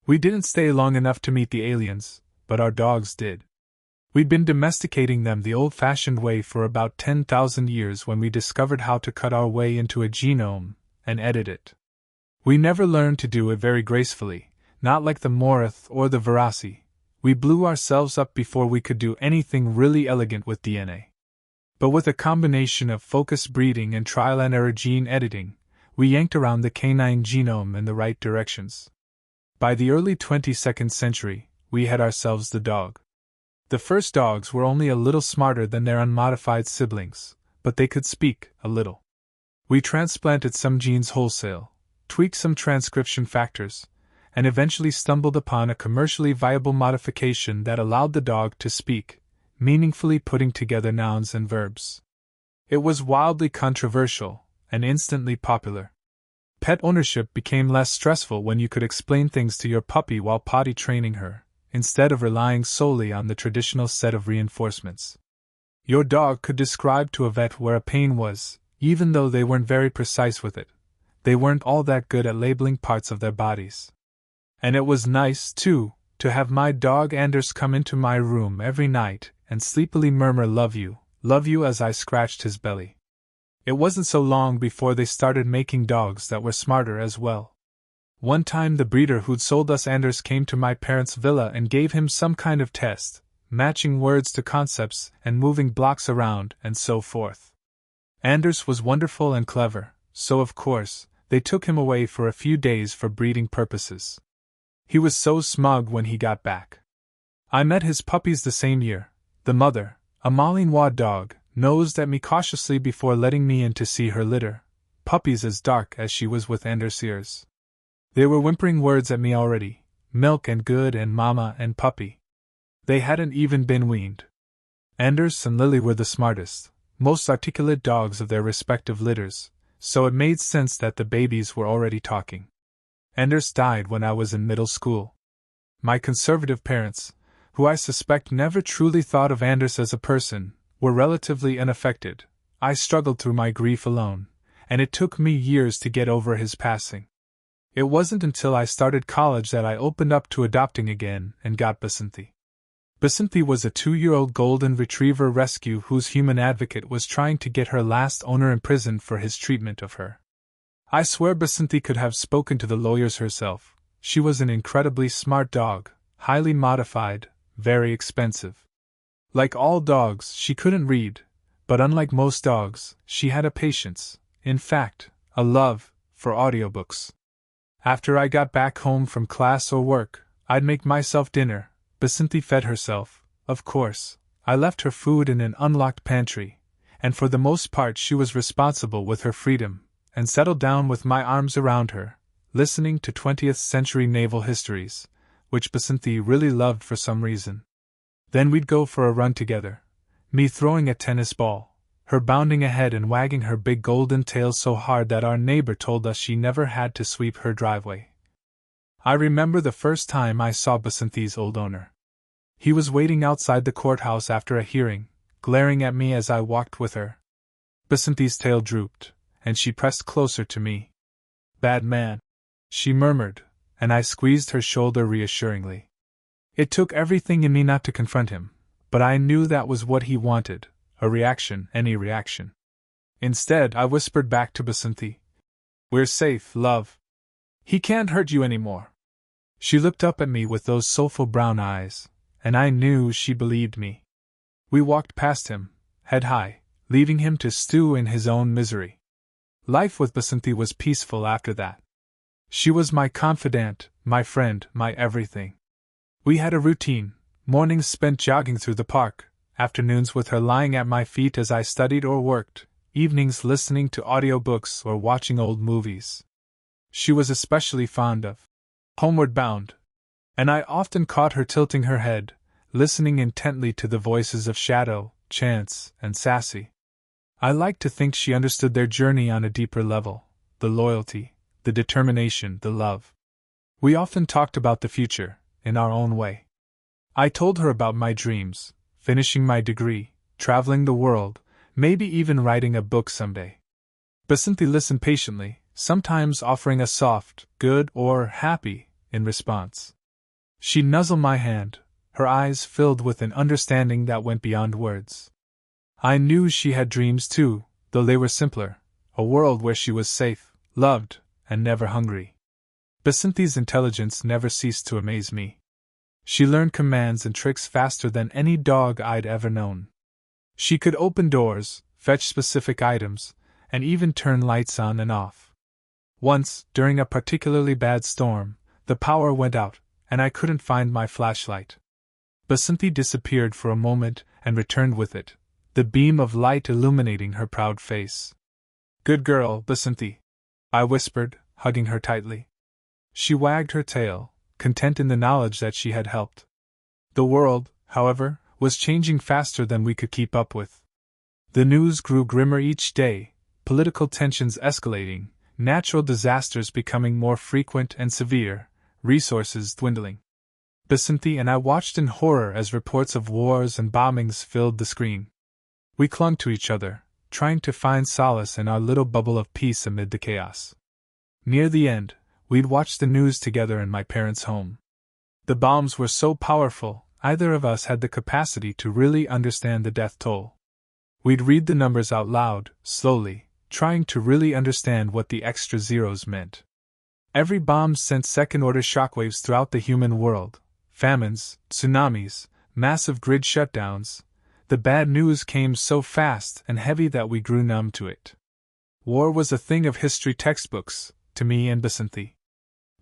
We didn't stay long enough to meet the aliens, but our dogs did. We'd been domesticating them the old-fashioned way for about 10,000 years when we discovered how to cut our way into a genome and edit it. We never learned to do it very gracefully, not like the Morith or the Verasi. We blew ourselves up before we could do anything really elegant with DNA. But with a combination of focused breeding and trial-and-error gene editing, we yanked around the canine genome in the right directions. By the early 22nd century, we had ourselves the dog. The first dogs were only a little smarter than their unmodified siblings, but they could speak a little. We transplanted some genes wholesale, tweaked some transcription factors, and eventually stumbled upon a commercially viable modification that allowed the dog to speak, meaningfully putting together nouns and verbs. It was wildly controversial, and instantly popular. Pet ownership became less stressful when you could explain things to your puppy while potty training her, instead of relying solely on the traditional set of reinforcements. Your dog could describe to a vet where a pain was, even though they weren't very precise with it. They weren't all that good at labeling parts of their bodies. And it was nice, too, to have my dog Anders come into my room every night and sleepily murmur love you as I scratched his belly. It wasn't so long before they started making dogs that were smarter as well. One time the breeder who'd sold us Anders came to my parents' villa and gave him some kind of test, matching words to concepts and moving blocks around and so forth. Anders was wonderful and clever, so of course, they took him away for a few days for breeding purposes. He was so smug when he got back. I met his puppies the same year. The mother, a Malinois dog, nosed at me cautiously before letting me in to see her litter, puppies as dark as she was with Anders' ears. They were whimpering words at me already, milk and good and mama and puppy. They hadn't even been weaned. Anders and Lily were the smartest, most articulate dogs of their respective litters, so it made sense that the babies were already talking. Anders died when I was in middle school. My conservative parents, who I suspect never truly thought of Anders as a person, were relatively unaffected. I struggled through my grief alone, and it took me years to get over his passing. It wasn't until I started college that I opened up to adopting again and got Basanthi. Basanthi was a 2-year-old golden retriever rescue whose human advocate was trying to get her last owner imprisoned for his treatment of her. I swear Basanthi could have spoken to the lawyers herself. She was an incredibly smart dog, highly modified, very expensive. Like all dogs, she couldn't read, but unlike most dogs, she had a patience, in fact, a love, for audiobooks. After I got back home from class or work, I'd make myself dinner. Basanthi fed herself, of course. I left her food in an unlocked pantry, and for the most part she was responsible with her freedom, and settled down with my arms around her, listening to 20th century naval histories, which Basanthi really loved for some reason. Then we'd go for a run together, me throwing a tennis ball, her bounding ahead and wagging her big golden tail so hard that our neighbor told us she never had to sweep her driveway. I remember the first time I saw Basanthi's old owner. He was waiting outside the courthouse after a hearing, glaring at me as I walked with her. Basanthi's tail drooped, and she pressed closer to me. "Bad man," she murmured, and I squeezed her shoulder reassuringly. It took everything in me not to confront him, but I knew that was what he wanted, a reaction, any reaction. Instead, I whispered back to Basanthi, "We're safe, love. He can't hurt you anymore." She looked up at me with those soulful brown eyes, and I knew she believed me. We walked past him, head high, leaving him to stew in his own misery. Life with Basanthi was peaceful after that. She was my confidant, my friend, my everything. We had a routine, mornings spent jogging through the park, afternoons with her lying at my feet as I studied or worked, evenings listening to audiobooks or watching old movies. She was especially fond of Homeward Bound, and I often caught her tilting her head, listening intently to the voices of Shadow, Chance, and Sassy. I liked to think she understood their journey on a deeper level, the loyalty, the determination, the love. We often talked about the future, in our own way. I told her about my dreams, finishing my degree, traveling the world, maybe even writing a book someday. Basanthi listened patiently, sometimes offering a soft, good, or happy, in response. She nuzzled my hand, her eyes filled with an understanding that went beyond words. I knew she had dreams too, though they were simpler, a world where she was safe, loved, and never hungry. Bacinthi's intelligence never ceased to amaze me. She learned commands and tricks faster than any dog I'd ever known. She could open doors, fetch specific items, and even turn lights on and off. Once, during a particularly bad storm, the power went out, and I couldn't find my flashlight. Bacinthi disappeared for a moment and returned with it, the beam of light illuminating her proud face. "Good girl, Bacinthi," I whispered, hugging her tightly. She wagged her tail, content in the knowledge that she had helped. The world, however, was changing faster than we could keep up with. The news grew grimmer each day, political tensions escalating, natural disasters becoming more frequent and severe, resources dwindling. Bacinthi and I watched in horror as reports of wars and bombings filled the screen. We clung to each other, trying to find solace in our little bubble of peace amid the chaos. Near the end, we'd watch the news together in my parents' home. The bombs were so powerful, either of us had the capacity to really understand the death toll. We'd read the numbers out loud, slowly, trying to really understand what the extra zeros meant. Every bomb sent second-order shockwaves throughout the human world. Famines, tsunamis, massive grid shutdowns. The bad news came so fast and heavy that we grew numb to it. War was a thing of history textbooks, to me and Bacinthi.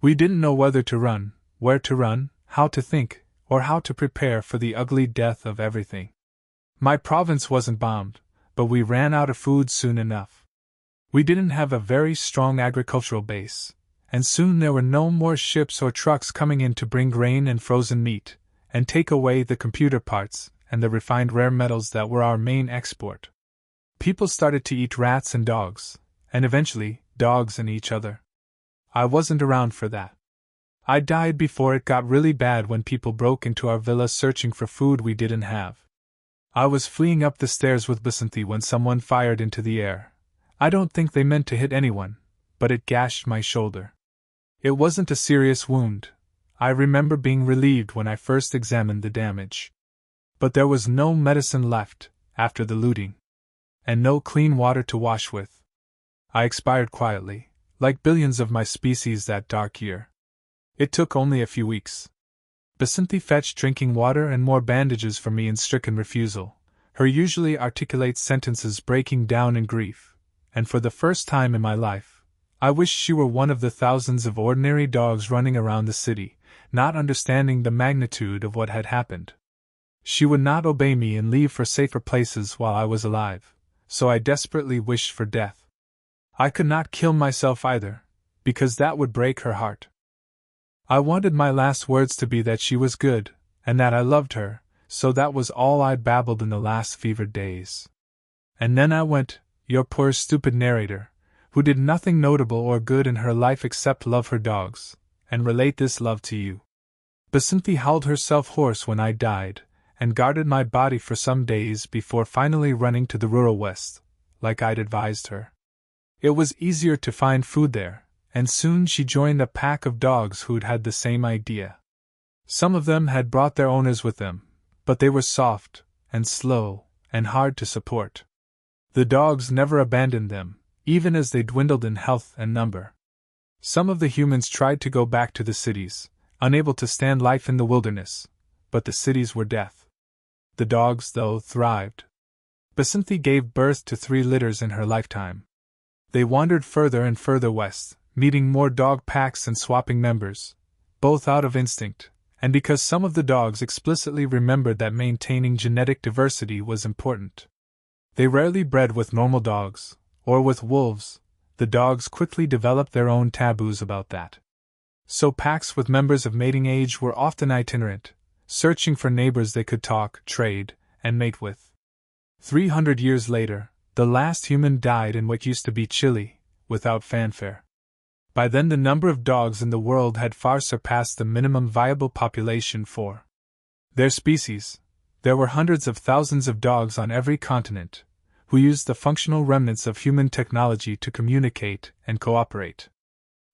We didn't know whether to run, where to run, how to think, or how to prepare for the ugly death of everything. My province wasn't bombed, but we ran out of food soon enough. We didn't have a very strong agricultural base, and soon there were no more ships or trucks coming in to bring grain and frozen meat, and take away the computer parts and the refined rare metals that were our main export. People started to eat rats and dogs, and eventually, dogs and each other. I wasn't around for that. I died before it got really bad when people broke into our villa searching for food we didn't have. I was fleeing up the stairs with Bacinthi when someone fired into the air. I don't think they meant to hit anyone, but it gashed my shoulder. It wasn't a serious wound. I remember being relieved when I first examined the damage. But there was no medicine left, after the looting. And no clean water to wash with. I expired quietly, like billions of my species that dark year. It took only a few weeks. Bacinthi fetched drinking water and more bandages for me in stricken refusal, her usually articulate sentences breaking down in grief, and for the first time in my life, I wished she were one of the thousands of ordinary dogs running around the city, not understanding the magnitude of what had happened. She would not obey me and leave for safer places while I was alive, so I desperately wished for death. I could not kill myself either, because that would break her heart. I wanted my last words to be that she was good, and that I loved her, so that was all I'd babbled in the last fevered days. And then I went, your poor stupid narrator, who did nothing notable or good in her life except love her dogs, and relate this love to you. Bacinthi howled herself hoarse when I died, and guarded my body for some days before finally running to the rural west, like I'd advised her. It was easier to find food there, and soon she joined a pack of dogs who'd had the same idea. Some of them had brought their owners with them, but they were soft, and slow, and hard to support. The dogs never abandoned them, even as they dwindled in health and number. Some of the humans tried to go back to the cities, unable to stand life in the wilderness, but the cities were death. The dogs, though, thrived. Bacinthi gave birth to 3 litters in her lifetime. They wandered further and further west, meeting more dog packs and swapping members, both out of instinct, and because some of the dogs explicitly remembered that maintaining genetic diversity was important. They rarely bred with normal dogs, or with wolves. The dogs quickly developed their own taboos about that. So packs with members of mating age were often itinerant, searching for neighbors they could talk, trade, and mate with. 300 years later, the last human died in what used to be Chile, without fanfare. By then the number of dogs in the world had far surpassed the minimum viable population for their species. There were hundreds of thousands of dogs on every continent, who used the functional remnants of human technology to communicate and cooperate.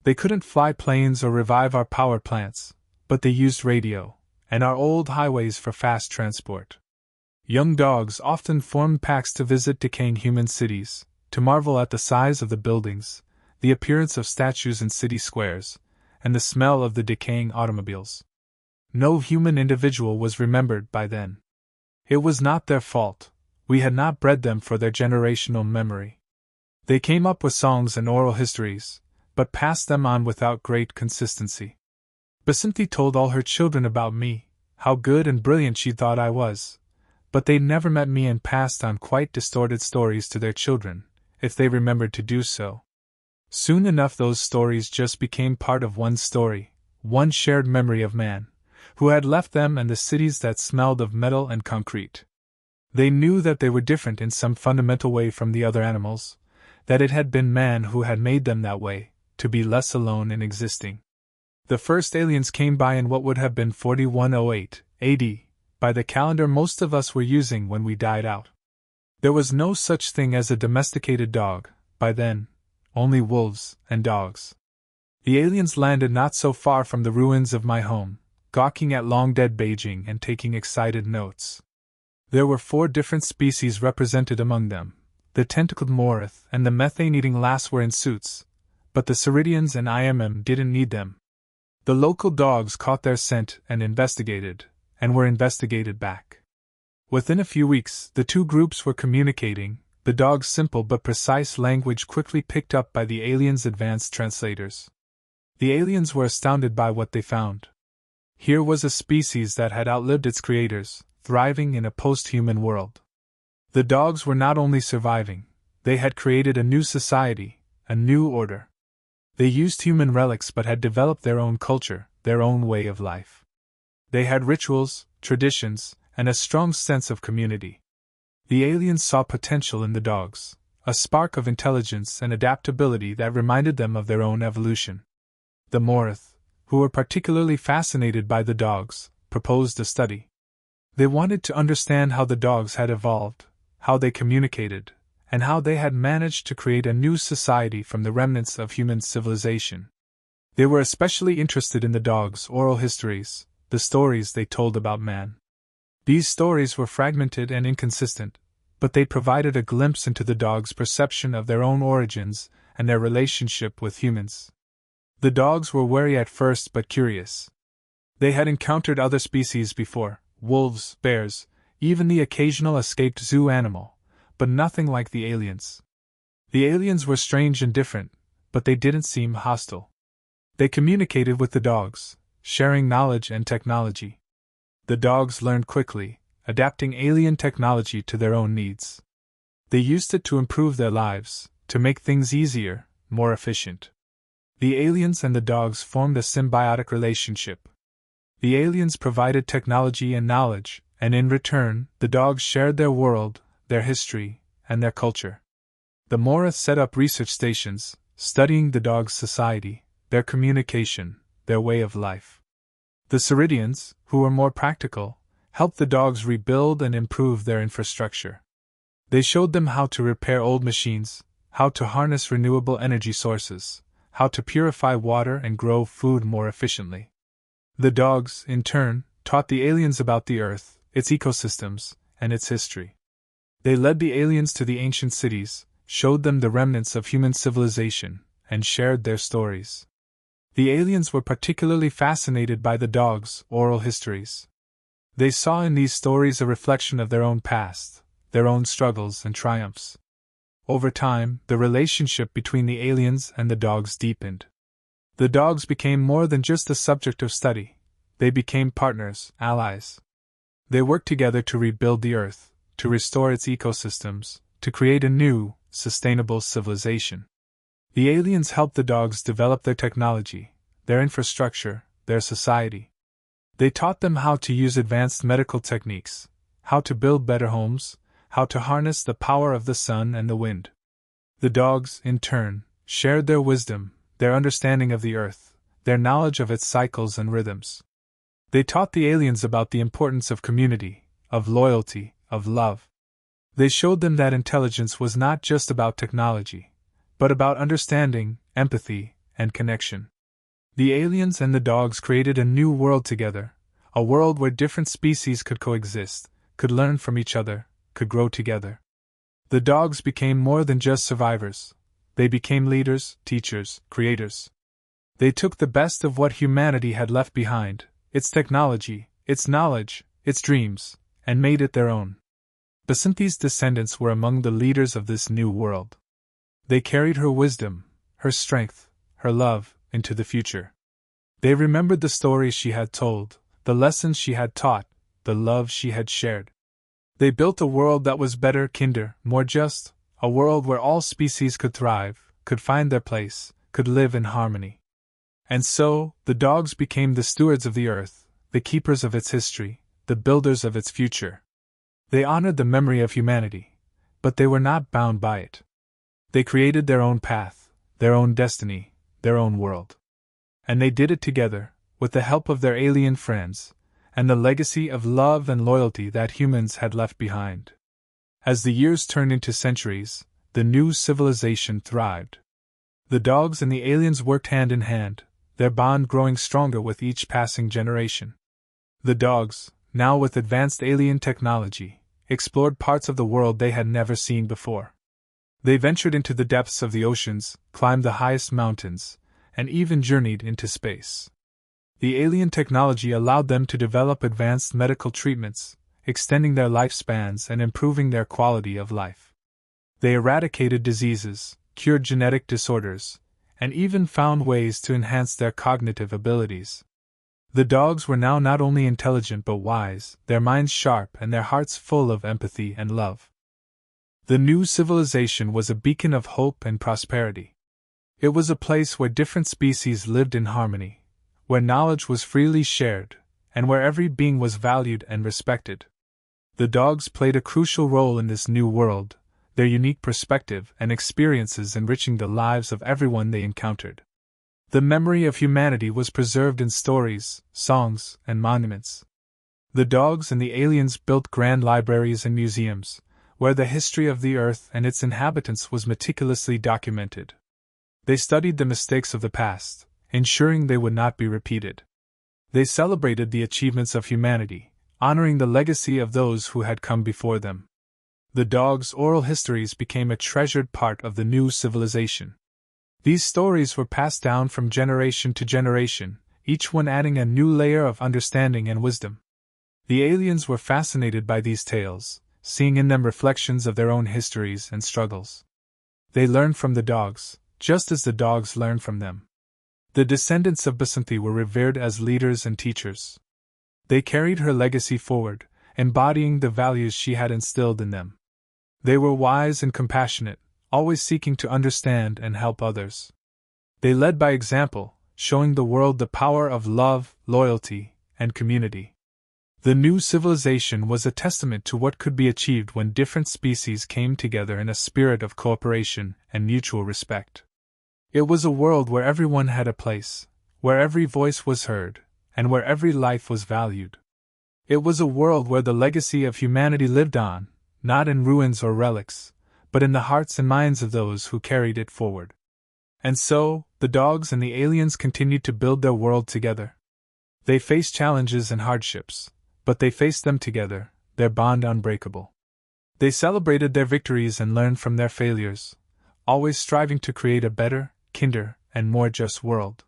They couldn't fly planes or revive our power plants, but they used radio and our old highways for fast transport. Young dogs often formed packs to visit decaying human cities, to marvel at the size of the buildings, the appearance of statues in city squares, and the smell of the decaying automobiles. No human individual was remembered by then. It was not their fault. We had not bred them for their generational memory. They came up with songs and oral histories, but passed them on without great consistency. Basinthi told all her children about me, how good and brilliant she thought I was, but they never met me and passed on quite distorted stories to their children, if they remembered to do so. Soon enough those stories just became part of one story, one shared memory of man, who had left them and the cities that smelled of metal and concrete. They knew that they were different in some fundamental way from the other animals, that it had been man who had made them that way, to be less alone in existing. The first aliens came by in what would have been 4108 AD, by the calendar most of us were using when we died out. There was no such thing as a domesticated dog, by then, only wolves and dogs. The aliens landed not so far from the ruins of my home, gawking at long-dead Beijing and taking excited notes. There were 4 different species represented among them. The tentacled Morith and the methane-eating lass were in suits, but the Ceridians and IMM didn't need them. The local dogs caught their scent and investigated, and were investigated back. Within a few weeks, the 2 groups were communicating, the dogs' simple but precise language quickly picked up by the aliens' advanced translators. The aliens were astounded by what they found. Here was a species that had outlived its creators, thriving in a post-human world. The dogs were not only surviving, they had created a new society, a new order. They used human relics but had developed their own culture, their own way of life. They had rituals, traditions, and a strong sense of community. The aliens saw potential in the dogs, a spark of intelligence and adaptability that reminded them of their own evolution. The Morith, who were particularly fascinated by the dogs, proposed a study. They wanted to understand how the dogs had evolved, how they communicated, and how they had managed to create a new society from the remnants of human civilization. They were especially interested in the dogs' oral histories, the stories they told about man. These stories were fragmented and inconsistent, but they provided a glimpse into the dogs' perception of their own origins and their relationship with humans. The dogs were wary at first but curious. They had encountered other species before, wolves, bears, even the occasional escaped zoo animal, but nothing like the aliens. The aliens were strange and different, but they didn't seem hostile. They communicated with the dogs, sharing knowledge and technology. The dogs learned quickly, adapting alien technology to their own needs. They used it to improve their lives, to make things easier, more efficient. The aliens and the dogs formed a symbiotic relationship. The aliens provided technology and knowledge, and in return, the dogs shared their world, their history, and their culture. The Morith set up research stations, studying the dogs' society, their communication, their way of life. The Ceridians, who were more practical, helped the dogs rebuild and improve their infrastructure. They showed them how to repair old machines, how to harness renewable energy sources, how to purify water and grow food more efficiently. The dogs, in turn, taught the aliens about the Earth, its ecosystems, and its history. They led the aliens to the ancient cities, showed them the remnants of human civilization, and shared their stories. The aliens were particularly fascinated by the dogs' oral histories. They saw in these stories a reflection of their own past, their own struggles and triumphs. Over time, the relationship between the aliens and the dogs deepened. The dogs became more than just a subject of study. They became partners, allies. They worked together to rebuild the Earth, to restore its ecosystems, to create a new, sustainable civilization. The aliens helped the dogs develop their technology, their infrastructure, their society. They taught them how to use advanced medical techniques, how to build better homes, how to harness the power of the sun and the wind. The dogs, in turn, shared their wisdom, their understanding of the Earth, their knowledge of its cycles and rhythms. They taught the aliens about the importance of community, of loyalty, of love. They showed them that intelligence was not just about technology, but about understanding, empathy, and connection. The aliens and the dogs created a new world together, a world where different species could coexist, could learn from each other, could grow together. The dogs became more than just survivors. They became leaders, teachers, creators. They took the best of what humanity had left behind, its technology, its knowledge, its dreams, and made it their own. Basanti's descendants were among the leaders of this new world. They carried her wisdom, her strength, her love, into the future. They remembered the stories she had told, the lessons she had taught, the love she had shared. They built a world that was better, kinder, more just, a world where all species could thrive, could find their place, could live in harmony. And so, the dogs became the stewards of the earth, the keepers of its history, the builders of its future. They honored the memory of humanity, but they were not bound by it. They created their own path, their own destiny, their own world. And they did it together, with the help of their alien friends, and the legacy of love and loyalty that humans had left behind. As the years turned into centuries, the new civilization thrived. The dogs and the aliens worked hand in hand, their bond growing stronger with each passing generation. The dogs, now with advanced alien technology, explored parts of the world they had never seen before. They ventured into the depths of the oceans, climbed the highest mountains, and even journeyed into space. The alien technology allowed them to develop advanced medical treatments, extending their lifespans and improving their quality of life. They eradicated diseases, cured genetic disorders, and even found ways to enhance their cognitive abilities. The dogs were now not only intelligent but wise, their minds sharp and their hearts full of empathy and love. The new civilization was a beacon of hope and prosperity. It was a place where different species lived in harmony, where knowledge was freely shared, and where every being was valued and respected. The dogs played a crucial role in this new world, their unique perspective and experiences enriching the lives of everyone they encountered. The memory of humanity was preserved in stories, songs, and monuments. The dogs and the aliens built grand libraries and museums, where the history of the earth and its inhabitants was meticulously documented. They studied the mistakes of the past, ensuring they would not be repeated. They celebrated the achievements of humanity, honoring the legacy of those who had come before them. The dogs' oral histories became a treasured part of the new civilization. These stories were passed down from generation to generation, each one adding a new layer of understanding and wisdom. The aliens were fascinated by these tales, seeing in them reflections of their own histories and struggles. They learned from the dogs, just as the dogs learned from them. The descendants of Basanti were revered as leaders and teachers. They carried her legacy forward, embodying the values she had instilled in them. They were wise and compassionate, always seeking to understand and help others. They led by example, showing the world the power of love, loyalty, and community. The new civilization was a testament to what could be achieved when different species came together in a spirit of cooperation and mutual respect. It was a world where everyone had a place, where every voice was heard, and where every life was valued. It was a world where the legacy of humanity lived on, not in ruins or relics, but in the hearts and minds of those who carried it forward. And so, the dogs and the aliens continued to build their world together. They faced challenges and hardships, but they faced them together, their bond unbreakable. They celebrated their victories and learned from their failures, always striving to create a better, kinder, and more just world.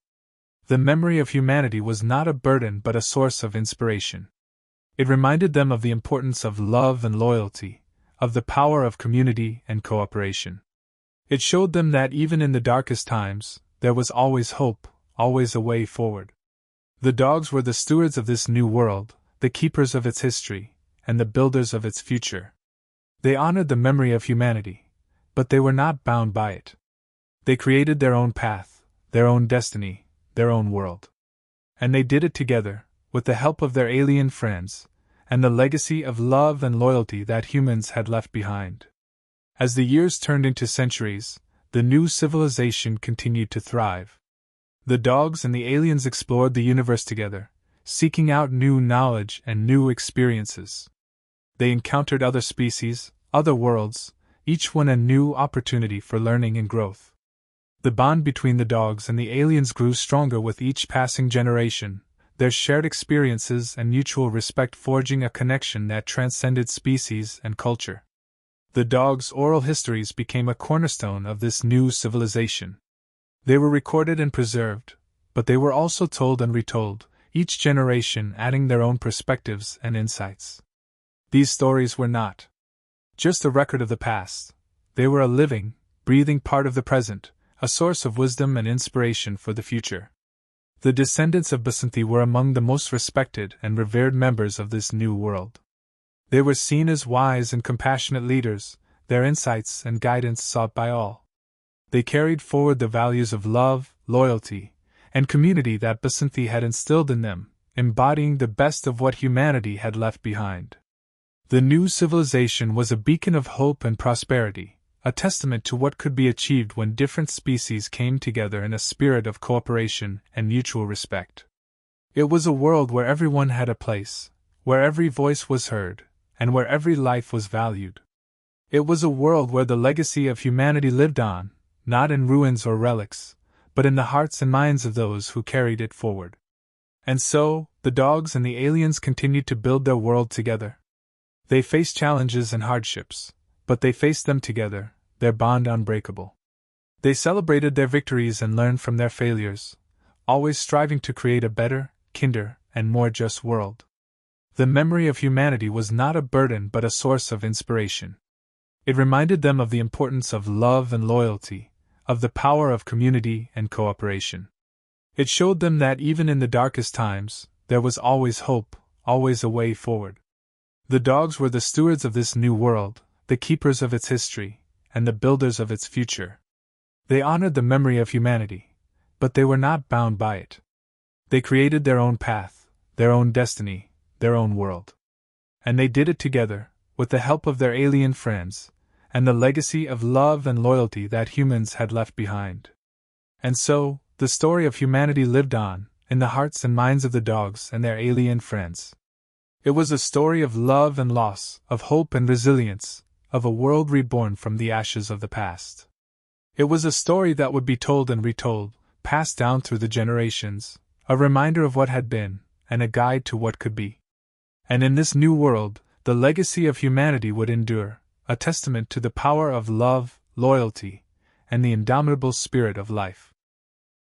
The memory of humanity was not a burden but a source of inspiration. It reminded them of the importance of love and loyalty, of the power of community and cooperation. It showed them that even in the darkest times, there was always hope, always a way forward. The dogs were the stewards of this new world, the keepers of its history, and the builders of its future. They honored the memory of humanity, but they were not bound by it. They created their own path, their own destiny, their own world. And they did it together, with the help of their alien friends, and the legacy of love and loyalty that humans had left behind. As the years turned into centuries, the new civilization continued to thrive. The dogs and the aliens explored the universe together, seeking out new knowledge and new experiences. They encountered other species, other worlds, each one a new opportunity for learning and growth. The bond between the dogs and the aliens grew stronger with each passing generation, their shared experiences and mutual respect forging a connection that transcended species and culture. The dogs' oral histories became a cornerstone of this new civilization. They were recorded and preserved, but they were also told and retold, each generation adding their own perspectives and insights. These stories were not just a record of the past, they were a living, breathing part of the present, a source of wisdom and inspiration for the future. The descendants of Basanthi were among the most respected and revered members of this new world. They were seen as wise and compassionate leaders, their insights and guidance sought by all. They carried forward the values of love, loyalty, and community that Basanthi had instilled in them, embodying the best of what humanity had left behind. The new civilization was a beacon of hope and prosperity, a testament to what could be achieved when different species came together in a spirit of cooperation and mutual respect. It was a world where everyone had a place, where every voice was heard, and where every life was valued. It was a world where the legacy of humanity lived on, not in ruins or relics, but in the hearts and minds of those who carried it forward. And so, the dogs and the aliens continued to build their world together. They faced challenges and hardships, but they faced them together, their bond unbreakable. They celebrated their victories and learned from their failures, always striving to create a better, kinder, and more just world. The memory of humanity was not a burden but a source of inspiration. It reminded them of the importance of love and loyalty, of the power of community and cooperation. It showed them that even in the darkest times, there was always hope, always a way forward. The dogs were the stewards of this new world, the keepers of its history, and the builders of its future. They honored the memory of humanity, but they were not bound by it. They created their own path, their own destiny, their own world. And they did it together, with the help of their alien friends, and the legacy of love and loyalty that humans had left behind. And so, the story of humanity lived on, in the hearts and minds of the dogs and their alien friends. It was a story of love and loss, of hope and resilience, of a world reborn from the ashes of the past. It was a story that would be told and retold, passed down through the generations, a reminder of what had been, and a guide to what could be. And in this new world, the legacy of humanity would endure, a testament to the power of love, loyalty, and the indomitable spirit of life.